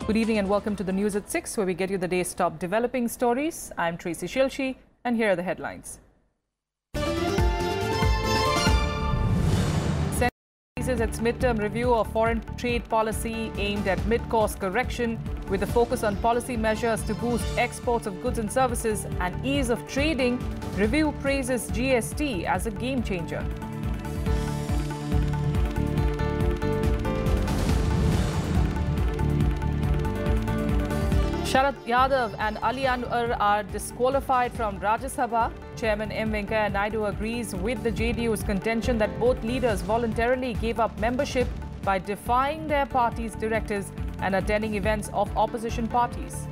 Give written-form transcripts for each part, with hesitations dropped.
Good evening and welcome to the news at 6, where we get you the day's top developing stories. I'm Tracy Shilshi and here are the headlines. Senate releases its midterm review of foreign trade policy aimed at mid-course correction with a focus on policy measures to boost exports of goods and services and ease of trading. Review praises GST as a game changer. Sharad Yadav and Ali Anwar are disqualified from Rajya Sabha. Chairman Venkaiah Naidu agrees with the JDU's contention that both leaders voluntarily gave up membership by defying their party's directives and attending events of opposition parties.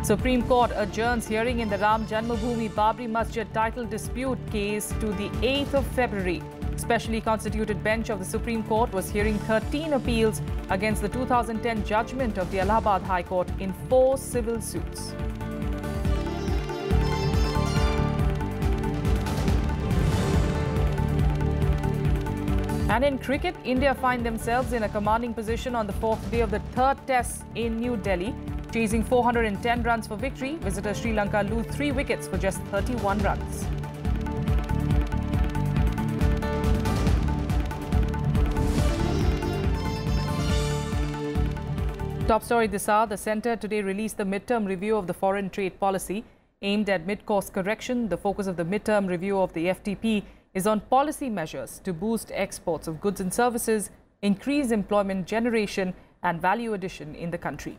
Supreme Court adjourns hearing in the Ram Janmabhoomi Babri Masjid title dispute case to the 8th of February. Specially constituted bench of the Supreme Court was hearing 13 appeals against the 2010 judgment of the Allahabad High Court in 4 civil suits. And in cricket, India find themselves in a commanding position on the 4th day of the 3rd test in New Delhi. Chasing 410 runs for victory, visitors Sri Lanka lose 3 wickets for just 31 runs. Top story this hour, the centre today released the midterm review of the foreign trade policy aimed at mid-course correction. The focus of the midterm review of the FTP is on policy measures to boost exports of goods and services, increase employment generation and value addition in the country.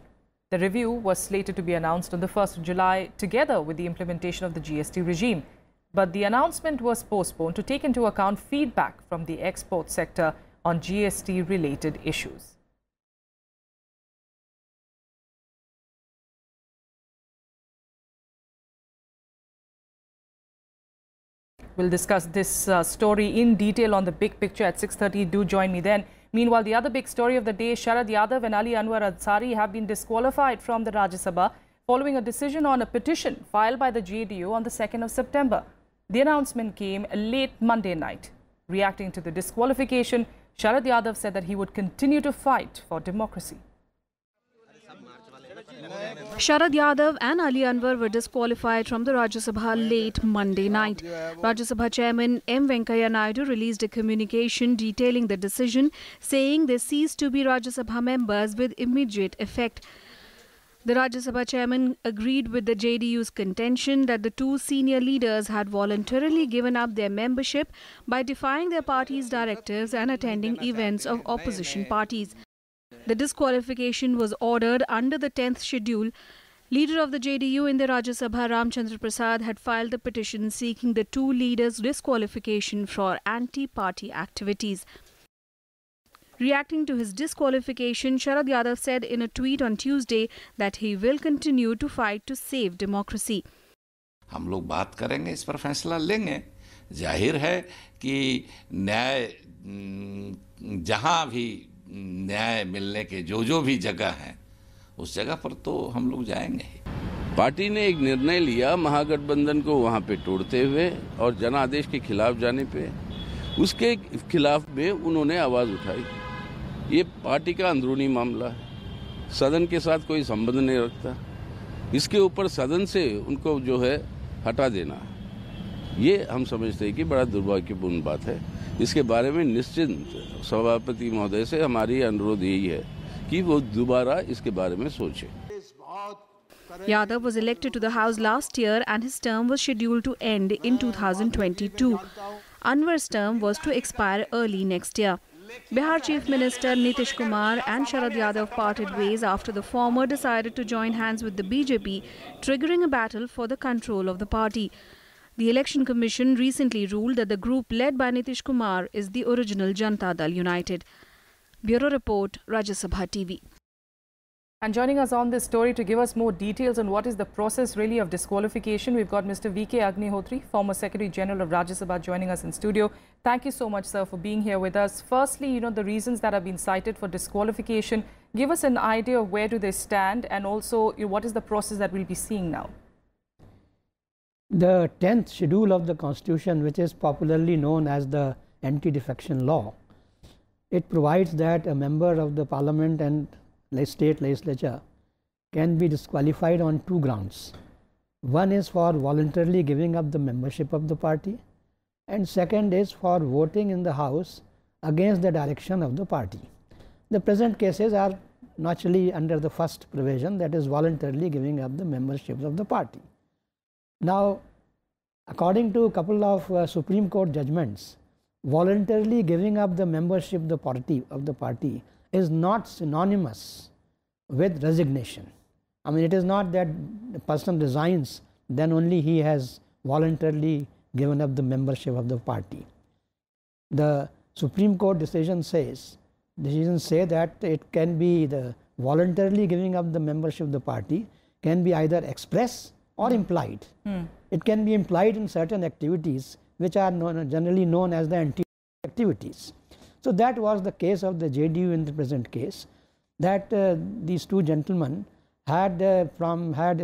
The review was slated to be announced on the 1st of July together with the implementation of the GST regime. But the announcement was postponed to take into account feedback from the export sector on GST-related issues. We'll discuss this story in detail on the big picture at 6:30. Do join me then. Meanwhile, the other big story of the day, Sharad Yadav and Ali Anwar Ansari have been disqualified from the Rajya Sabha following a decision on a petition filed by the JDU on the 2nd of September. The announcement came late Monday night. Reacting to the disqualification, Sharad Yadav said that he would continue to fight for democracy. Sharad Yadav and Ali Anwar were disqualified from the Rajya Sabha late Monday night. Rajya Sabha Chairman Venkaiah Naidu released a communication detailing the decision, saying they ceased to be Rajya Sabha members with immediate effect. The Rajya Sabha Chairman agreed with the JDU's contention that the two senior leaders had voluntarily given up their membership by defying their party's directives and attending events of opposition parties. The disqualification was ordered under the 10th schedule. Leader of the JDU in the Rajya Sabha, Ramchandra Prasad, had filed a petition seeking the two leaders' disqualification for anti-party activities. Reacting to his disqualification, Sharad Yadav said in a tweet on Tuesday that he will continue to fight to save democracy. हम लोग बात करेंगे, इस पर फैसला लेंगे। जाहिर है कि न्याय जहां भी न्याय मिलने के जो भी जगह है, उस जगह पर तो हम लोग जाएंगे। पार्टी ने एक निर्णय लिया महागठबंधन को वहां पे तोड़ते हुए और जनादेश के खिलाफ जाने पे, उसके खिलाफ में उन्होंने आवाज उठाई। ये पार्टी का अंदरूनी मामला है, सदन के साथ कोई संबंध नहीं रखता। इसके ऊपर सदन से उनको जो है हटा देना, ये हम समझते हैं कि बड़ा दुर्भाग्यपूर्ण बात है। इसके बारे में निश्चित सभापति महोदय से हमारी अनुरोध यही है कि वो दोबारा इसके बारे में सोचें। Yadav was elected to the House last year and his term was scheduled to end in 2022. Anwar's term was to expire early next year. Bihar Chief Minister Nitish Kumar and Sharad Yadav parted ways after the former decided to join hands with the BJP, triggering a battle for the control of the party. The Election Commission recently ruled that the group led by Nitish Kumar is the original Janata Dal United. Bureau Report, Rajya Sabha TV. And joining us on this story to give us more details on what is the process really of disqualification, we've got Mr. Agnihotri, former Secretary General of Rajya Sabha, joining us in studio. Thank you so much, sir, for being here with us. Firstly, the reasons that have been cited for disqualification. Give us an idea of where do they stand and also what is the process that we'll be seeing now? The 10th schedule of the Constitution, which is popularly known as the anti-defection law. It provides that a member of the parliament and state legislature can be disqualified on two grounds. One is for voluntarily giving up the membership of the party, and second is for voting in the House against the direction of the party. The present cases are naturally under the first provision, that is voluntarily giving up the membership of the party. Now, according to a couple of Supreme Court judgments, voluntarily giving up the membership of the party is not synonymous with resignation. I mean, it is not that the person resigns, then only he has voluntarily given up the membership of the party. The Supreme Court decisions say that it can be the voluntarily giving up the membership of the party can be either express or implied. It can be implied in certain activities which are generally known as the anti-activities. So that was the case of the JDU in the present case, that these two gentlemen had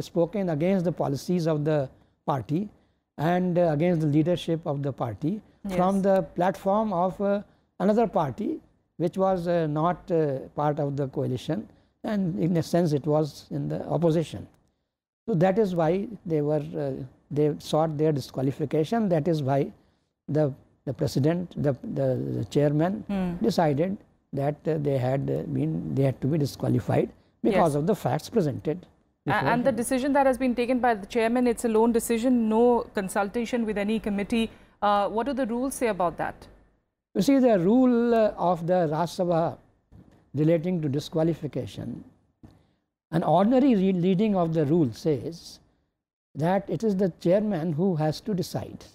spoken against the policies of the party and against the leadership of the party from the platform of another party which was not part of the coalition, and in a sense it was in the opposition. So that is why they sought their disqualification. That is why the president, the chairman decided that they had to be disqualified because of the facts presented. And the decision that has been taken by the chairman, it's a lone decision, no consultation with any committee. What do the rules say about that? You see, the rule of the Rajya Sabha relating to disqualification, an ordinary reading of the rule says that it is the chairman who has to decide,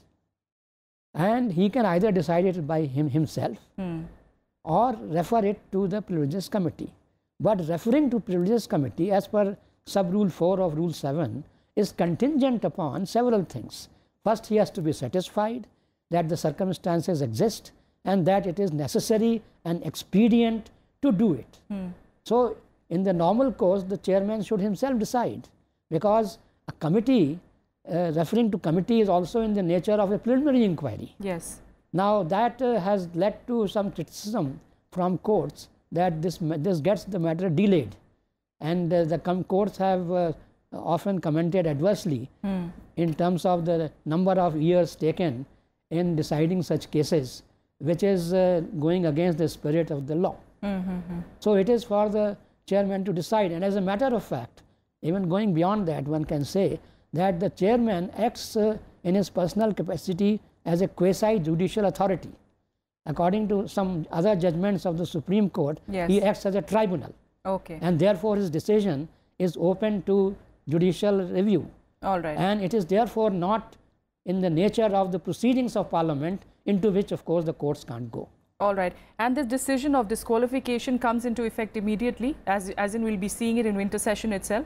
and he can either decide it by himself or refer it to the privileges committee. But referring to privileges committee as per sub rule 4 of rule 7 is contingent upon several things. First, he has to be satisfied that the circumstances exist and that it is necessary and expedient to do it. So in the normal course, the chairman should himself decide, because a committee, referring to committee, is also in the nature of a preliminary inquiry. Yes. Now that has led to some criticism from courts that this gets the matter delayed, and the courts have often commented adversely in terms of the number of years taken in deciding such cases, which is going against the spirit of the law. So it is for the chairman to decide, and as a matter of fact, even going beyond that, one can say that the chairman acts in his personal capacity as a quasi-judicial authority. According to some other judgments of the Supreme Court, he acts as a tribunal. And therefore his decision is open to judicial review. And it is therefore not in the nature of the proceedings of Parliament, into which of course the courts can't go. And this decision of disqualification comes into effect immediately, as in we'll be seeing it in winter session itself?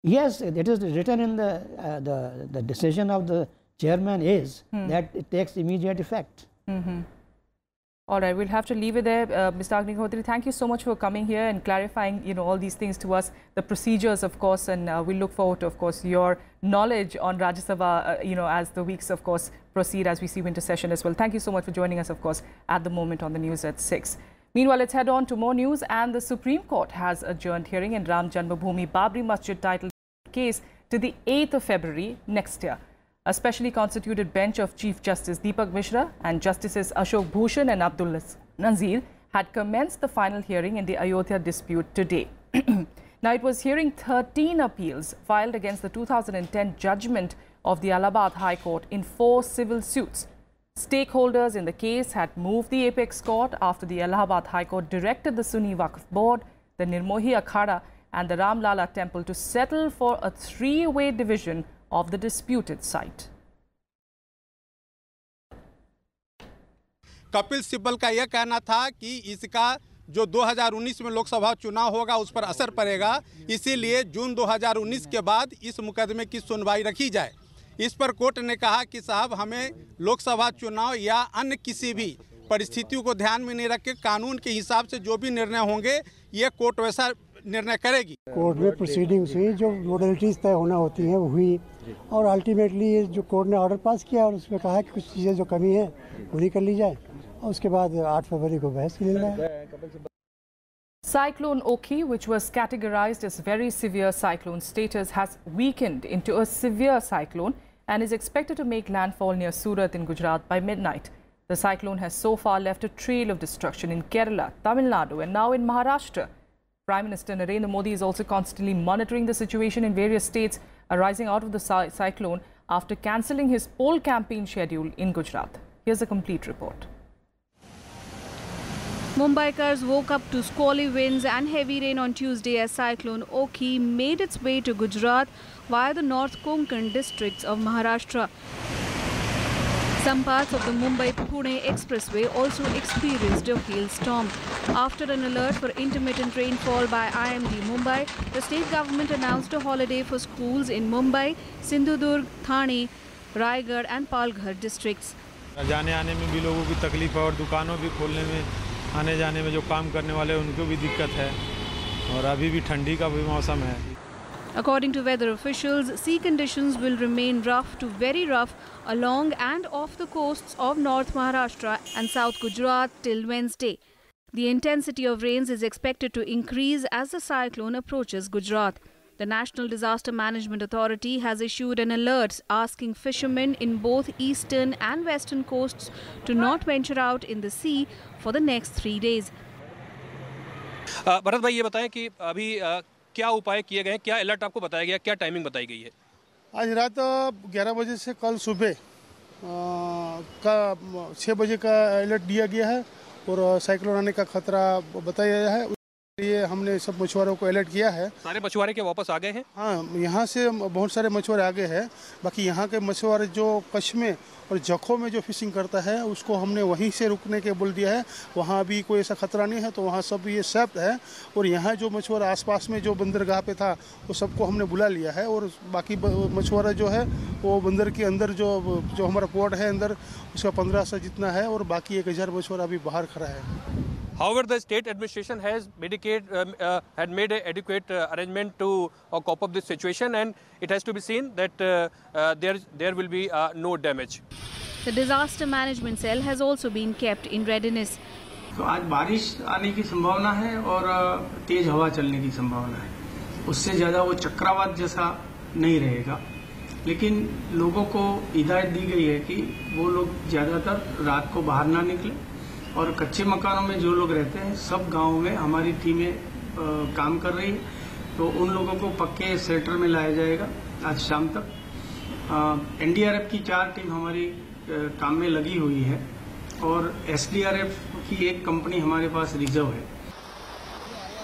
Yes, it is written in the decision of the chairman is that it takes immediate effect. All right, we'll have to leave it there. Mr. Agnihotri, thank you so much for coming here and clarifying, all these things to us, the procedures, of course, and we look forward to, of course, your knowledge on Rajya Sabha, as the weeks, of course, proceed as we see winter session as well. Thank you so much for joining us, of course, at the moment on the news at 6. Meanwhile, let's head on to more news, and the Supreme Court has adjourned hearing in Ram Janmabhoomi Babri Masjid title case to the 8th of February next year. A specially constituted bench of Chief Justice Deepak Mishra and Justices Ashok Bhushan and Abdul Nazir had commenced the final hearing in the Ayodhya dispute today. Now, it was hearing 13 appeals filed against the 2010 judgment of the Allahabad High Court in 4 civil suits. Stakeholders in the case had moved the apex court after the Allahabad High Court directed the Sunni Waqf Board, the Nirmohi Akhada and the Ram Lala Temple to settle for a 3-way division of the disputed site. Kapil Sibal का यह कहना था कि इसका जो 2019 में लोकसभा चुनाव होगा उस पर असर पड़ेगा, इसीलिए जून 2019 के बाद इस मुकदमे की सुनवाई रखी जाए। इस पर कोर्ट ने कहा कि साहब, हमें लोकसभा चुनाव या अन्य किसी भी परिस्थितियों को ध्यान में नहीं रख के कानून के हिसाब से जो भी निर्णय होंगे ये कोर्ट वैसा निर्णय करेगी। कोर्ट में प्रोसीडिंग्स हुई, जो मॉडलिटीज तय होना होती हैं वो हुई, और अल्टीमेटली जो कोर्ट ने ऑर्डर पास किया और उसमें कहा कि कुछ चीज़ें जो कमी है वो नहीं कर ली जाए। उसके बाद 8 फरवरी को बहस के लिए है। Cyclone Ockhi, which was categorized as very severe cyclone status, has weakened into a severe cyclone and is expected to make landfall near Surat in Gujarat by midnight. The cyclone has so far left a trail of destruction in Kerala, Tamil Nadu and now in Maharashtra. Prime Minister Narendra Modi is also constantly monitoring the situation in various states arising out of the cyclone after cancelling his poll campaign schedule in Gujarat. Here's a complete report. Mumbaikars woke up to squally winds and heavy rain on Tuesday as Cyclone Ockhi made its way to Gujarat via the North Konkan districts of Maharashtra. Some parts of the Mumbai-Pune expressway also experienced a hailstorm. After an alert for intermittent rainfall by IMD Mumbai, the state government announced a holiday for schools in Mumbai, Sindhudurg, Thane, Raigad and Palghar districts. जाने आने में भी लोगों की तकलीफ है और दुकानों भी खोलने में आने जाने में जो काम करने वाले उनको भी दिक्कत है और अभी भी ठंडी का भी मौसम है. According to weather officials, sea conditions will remain rough to very rough along and off the coasts of North Maharashtra and South Gujarat till Wednesday. The intensity of rains is expected to increase as the cyclone approaches Gujarat. The National Disaster Management Authority has issued an alert asking fishermen in both eastern and western coasts to not venture out in the sea for the next 3 days. Bharat भाई ये बताएं कि अभी क्या उपाय किए गए हैं, क्या अलर्ट आपको बताया गया, क्या टाइमिंग बताई गई है? आज रात 11 बजे से कल सुबह का 6 बजे का अलर्ट दिया गया है और साइक्लोन आने का खतरा बताया गया है. ये हमने सब मछुआरों को अलर्ट किया है. सारे मछुआरे के वापस आ गए हैं? हाँ, यहाँ से बहुत सारे मछुआरे आ गए हैं. बाकी यहाँ के मछुआरे जो कच्छ में और जखों में जो फिशिंग करता है उसको हमने वहीं से रुकने के बोल दिया है. वहाँ अभी कोई ऐसा खतरा नहीं है तो वहाँ सब ये सेफ है. और यहाँ जो मछुआरा आसपास में जो बंदरगाह पे था वो सबको हमने बुला लिया है और बाकी मछुआरा जो है वो बंदर के अंदर जो हमारा पोर्ट है अंदर उसका 1500 जितना है और बाकी 1000 मछुआरा अभी बाहर खड़ा है. However, the state administration has had made an adequate arrangement to cope up this situation, and it has to be seen that there will be no damage. The disaster management cell has also been kept in readiness. तो आज बारिश आने की संभावना है और तेज हवा चलने की संभावना है. उससे ज़्यादा वो चक्रवात जैसा नहीं रहेगा, लेकिन लोगों को हिदायत दी गई है कि वो लोग ज़्यादातर रात को बाहर ना निकले और कच्चे मकानों में जो लोग रहते हैं सब गाँव में हमारी टीमें काम कर रही है. तो उन लोगों को पक्के शेल्टर में लाया जाएगा आज शाम तक. एनडीआरएफ की 4 टीम हमारी काम में लगी हुई है और एसडीआरएफ की एक कंपनी हमारे पास रिजर्व है.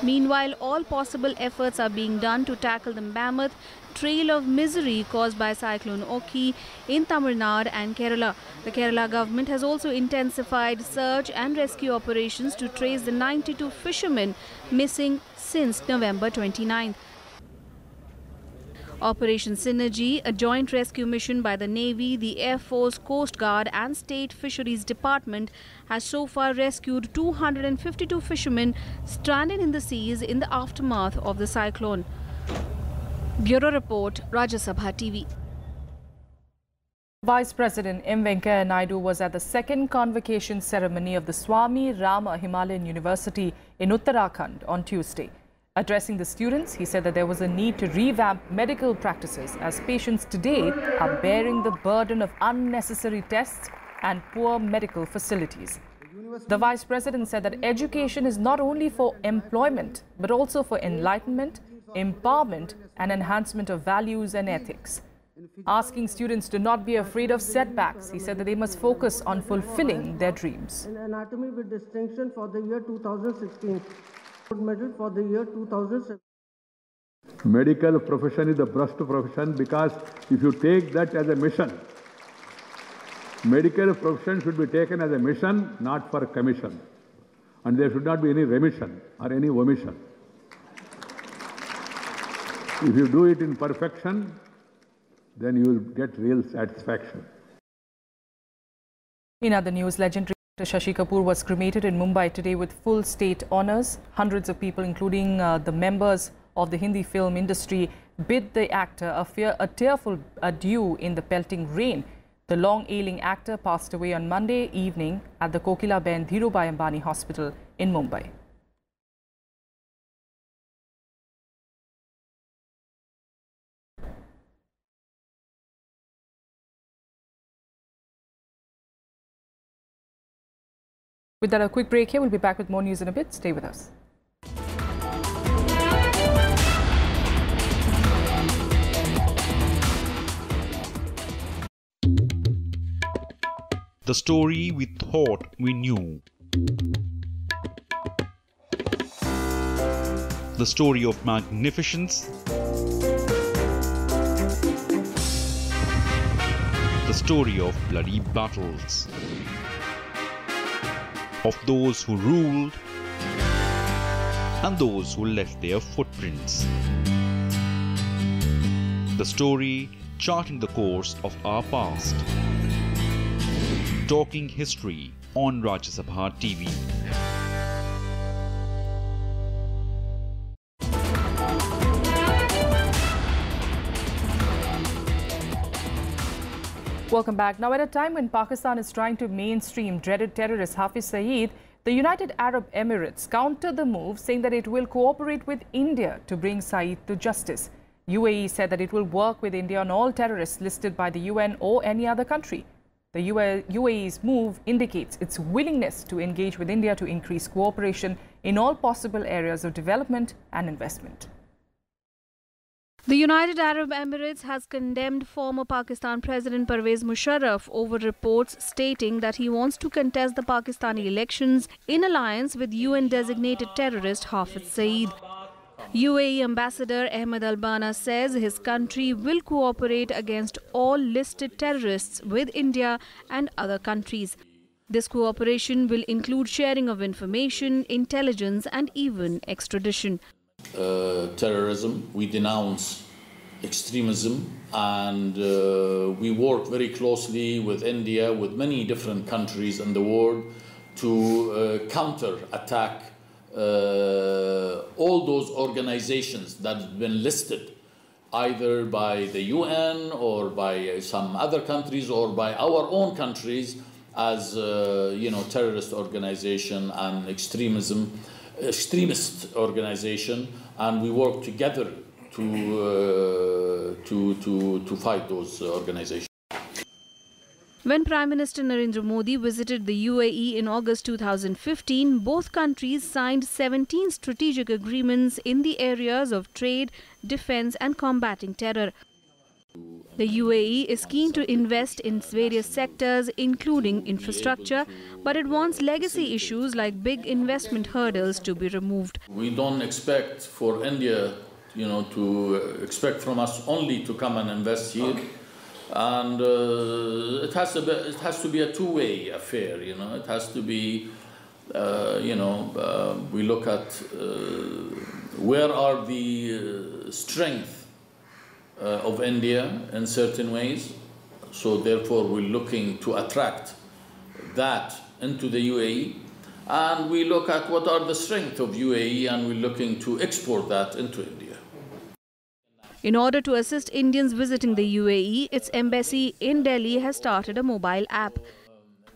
Meanwhile, all possible efforts are being done to tackle the mammoth trail of misery caused by Cyclone Ockhi in Tamil Nadu and Kerala. The Kerala government has also intensified search and rescue operations to trace the 92 fishermen missing since November 29th. Operation Synergy, a joint rescue mission by the Navy, the Air Force, Coast Guard and State Fisheries Department, has so far rescued 252 fishermen stranded in the seas in the aftermath of the cyclone. Bureau Report, Rajya Sabha TV. Vice President M. Venkaiah Naidu was at the second convocation ceremony of the Swami Rama Himalayan University in Uttarakhand on Tuesday. Addressing the students, he said that there was a need to revamp medical practices as patients today are bearing the burden of unnecessary tests and poor medical facilities. The Vice President said that education is not only for employment, but also for enlightenment, empowerment and enhancement of values and ethics. Asking students to not be afraid of setbacks, he said that they must focus on fulfilling their dreams. In anatomy with distinction for the year 2016. Medal for the year 2007. Medical profession is the best profession because if you take that as a mission, medical profession should be taken as a mission, not for commission. And there should not be any remission or any omission. If you do it in perfection, then you will get real satisfaction. In other news, legendary Shashi Kapoor was cremated in Mumbai today with full state honours. Hundreds of people, including the members of the Hindi film industry, bid the actor a tearful adieu in the pelting rain. The long-ailing actor passed away on Monday evening at the Kokilaben Dhirubhai Ambani Hospital in Mumbai. With that, a quick break here. We'll be back with more news in a bit. Stay with us. The story we thought we knew. The story of magnificence. The story of bloody battles. Of those who ruled and those who left their footprints. The story charting the course of our past. Talking history on Rajya Sabha TV. Welcome back. Now, at a time when Pakistan is trying to mainstream dreaded terrorist Hafiz Saeed, the United Arab Emirates countered the move, saying that it will cooperate with India to bring Saeed to justice. UAE said that it will work with India on all terrorists listed by the UN or any other country. The UAE's move indicates its willingness to engage with India to increase cooperation in all possible areas of development and investment. The United Arab Emirates has condemned former Pakistan President Pervez Musharraf over reports stating that he wants to contest the Pakistani elections in alliance with UN-designated terrorist Hafiz Saeed. UAE Ambassador Ahmed Al-Bana says his country will cooperate against all listed terrorists with India and other countries. This cooperation will include sharing of information, intelligence and even extradition. Terrorism, we denounce extremism, and we work very closely with India, with many different countries in the world to counter-attack all those organizations that have been listed either by the UN or by some other countries or by our own countries as terrorist organization and extremist organization, and we work together to fight those organizations. When Prime Minister Narendra Modi visited the UAE in August 2015, both countries signed 17 strategic agreements in the areas of trade, defense and combating terror. The UAE is keen to invest in various sectors, including infrastructure, but it wants legacy issues like big investment hurdles to be removed. We don't expect for India, to expect from us only to come and invest here. Okay. And it has to be a two-way affair, It has to be, we look at where are the strength of India in certain ways. So therefore, we're looking to attract that into the UAE. And we look at what are the strengths of UAE, and we're looking to export that into India. In order to assist Indians visiting the UAE, its embassy in Delhi has started a mobile app.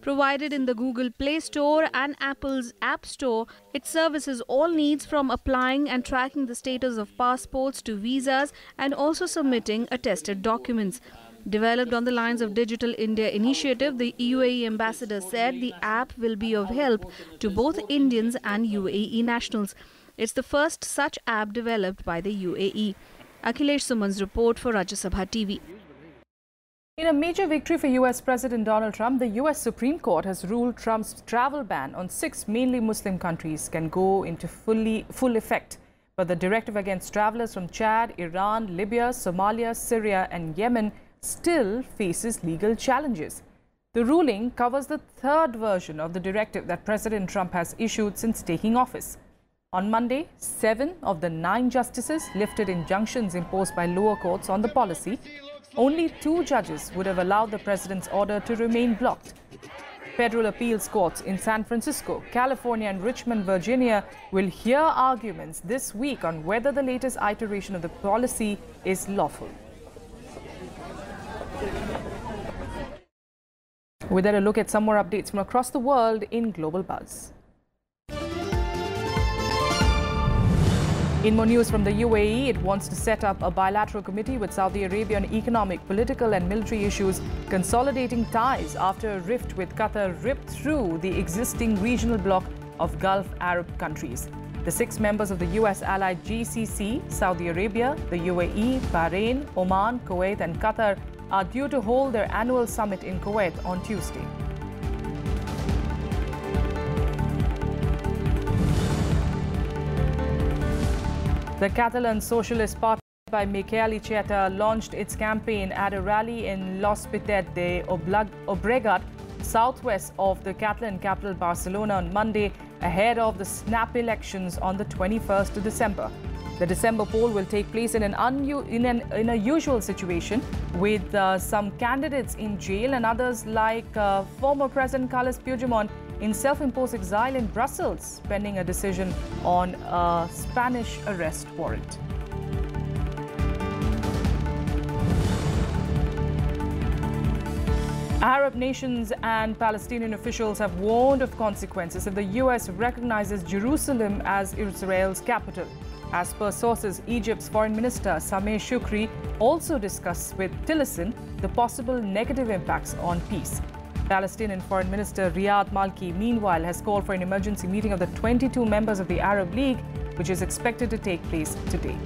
Provided in the Google Play Store and Apple's App Store, it services all needs from applying and tracking the status of passports to visas and also submitting attested documents. Developed on the lines of Digital India Initiative, the UAE ambassador said the app will be of help to both Indians and UAE nationals. It's the first such app developed by the UAE. Akhilesh Suman's report for Rajya Sabha TV. In a major victory for US President Donald Trump, the US Supreme Court has ruled Trump's travel ban on 6 mainly Muslim countries can go into full effect. But the directive against travelers from Chad, Iran, Libya, Somalia, Syria and Yemen still faces legal challenges. The ruling covers the third version of the directive that President Trump has issued since taking office. On Monday, 7 of the 9 justices lifted injunctions imposed by lower courts on the policy. Only 2 judges would have allowed the president's order to remain blocked. Federal appeals courts in San Francisco, California and Richmond, Virginia will hear arguments this week on whether the latest iteration of the policy is lawful. With that, a look at some more updates from across the world in Global Buzz. In more news from the UAE, it wants to set up a bilateral committee with Saudi Arabia on economic, political and military issues, consolidating ties after a rift with Qatar ripped through the existing regional bloc of Gulf Arab countries. The 6 members of the US-allied GCC, Saudi Arabia, the UAE, Bahrain, Oman, Kuwait and Qatar are due to hold their annual summit in Kuwait on Tuesday. The Catalan Socialist Party by Miquel Iceta launched its campaign at a rally in L'Hospitalet de Llobregat, southwest of the Catalan capital Barcelona on Monday, ahead of the snap elections on the 21st of December. The December poll will take place in a usual situation, with some candidates in jail and others like former President Carles Puigdemont in self-imposed exile in Brussels, pending a decision on a Spanish arrest warrant. Arab nations and Palestinian officials have warned of consequences if the US recognizes Jerusalem as Israel's capital. As per sources, Egypt's Foreign Minister Sameh Shoukry also discussed with Tillerson the possible negative impacts on peace. Palestinian Foreign Minister Riyad Malki, meanwhile, has called for an emergency meeting of the 22 members of the Arab League, which is expected to take place today.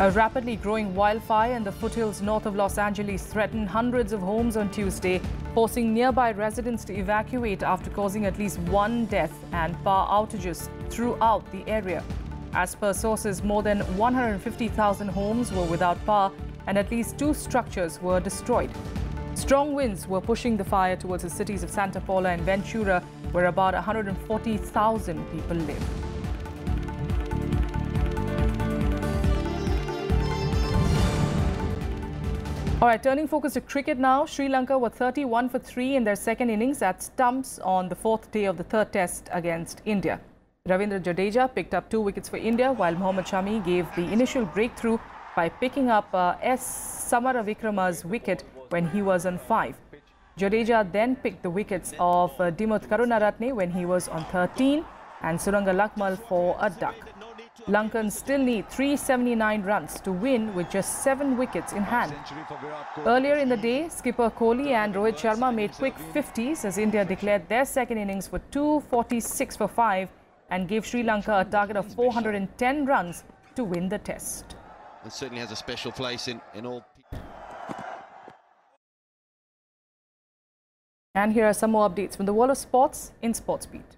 A rapidly growing wildfire in the foothills north of Los Angeles threatened hundreds of homes on Tuesday, forcing nearby residents to evacuate after causing at least 1 death and power outages throughout the area. As per sources, more than 150,000 homes were without power and at least 2 structures were destroyed. Strong winds were pushing the fire towards the cities of Santa Paula and Ventura, where about 140,000 people live. All right, turning focus to cricket now. Sri Lanka were 31 for 3 in their second innings at stumps on the 4th day of the 3rd test against India. Ravindra Jadeja picked up 2 wickets for India, while Mohammad Shami gave the initial breakthrough by picking up S. Samaravikrama's wicket when he was on 5. Jadeja then picked the wickets of Dimuth Karunaratne when he was on 13 and Suranga Lakmal for a duck. Lankans still need 379 runs to win with just 7 wickets in hand. Earlier in the day, skipper Kohli and Rohit Sharma made quick 50s as India declared their second innings for 246 for 5 and gave Sri Lanka a target of 410 runs to win the test. It certainly has a special place in all. And here are some more updates from the world of sports in SportsBeat.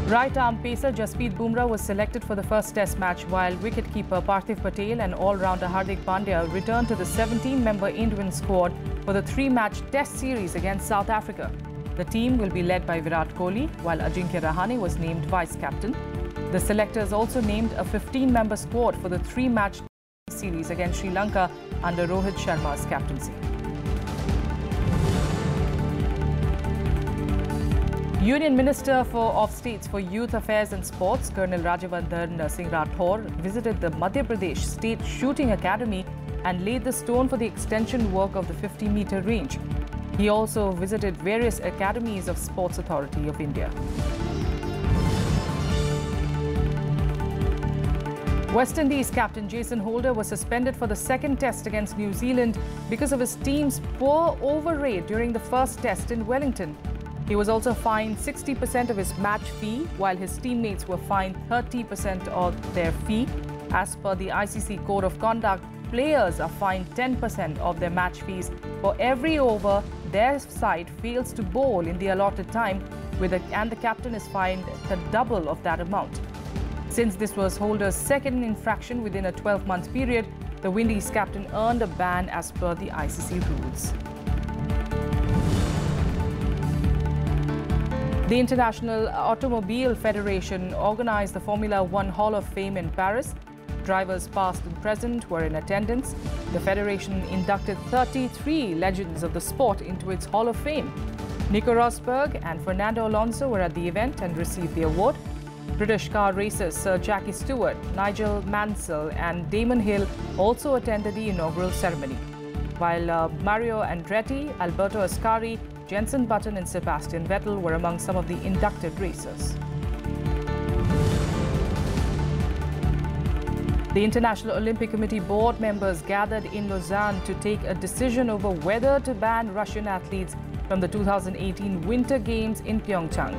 Right-arm pacer Jasprit Bumrah was selected for the first test match, while wicketkeeper Parthiv Patel and all-rounder Hardik Pandya returned to the 17-member Indian squad for the 3-match test series against South Africa. The team will be led by Virat Kohli, while Ajinkya Rahane was named vice-captain. The selectors also named a 15-member squad for the 3-match series against Sri Lanka under Rohit Sharma's captaincy. Union Minister of States for Youth Affairs and Sports, Colonel Rajyavardhan Singh Rathore, visited the Madhya Pradesh State Shooting Academy and laid the stone for the extension work of the 50-meter range. He also visited various academies of Sports Authority of India. West Indies captain Jason Holder was suspended for the second test against New Zealand because of his team's poor over rate during the first test in Wellington. He was also fined 60% of his match fee, while his teammates were fined 30% of their fee. As per the ICC Code of Conduct, players are fined 10% of their match fees for every over their side fails to bowl in the allotted time, and the captain is fined the double of that amount. Since this was Holder's second infraction within a 12-month period, the Windies captain earned a ban as per the ICC rules. The International Automobile Federation organized the Formula One Hall of Fame in Paris. Drivers past and present were in attendance. The federation inducted 33 legends of the sport into its Hall of Fame. Nico Rosberg and Fernando Alonso were at the event and received the award. British car racers Sir Jackie Stewart, Nigel Mansell and Damon Hill also attended the inaugural ceremony, while Mario Andretti, Alberto Ascari, Jenson Button and Sebastian Vettel were among some of the inducted racers. The International Olympic Committee board members gathered in Lausanne to take a decision over whether to ban Russian athletes from the 2018 Winter Games in Pyeongchang.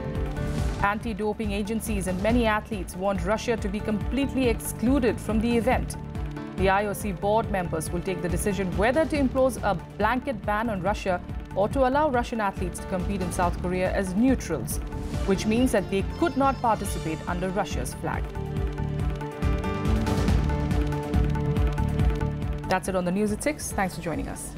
Anti-doping agencies and many athletes want Russia to be completely excluded from the event. The IOC board members will take the decision whether to impose a blanket ban on Russia or to allow Russian athletes to compete in South Korea as neutrals, which means that they could not participate under Russia's flag. That's it on the news at 6. Thanks for joining us.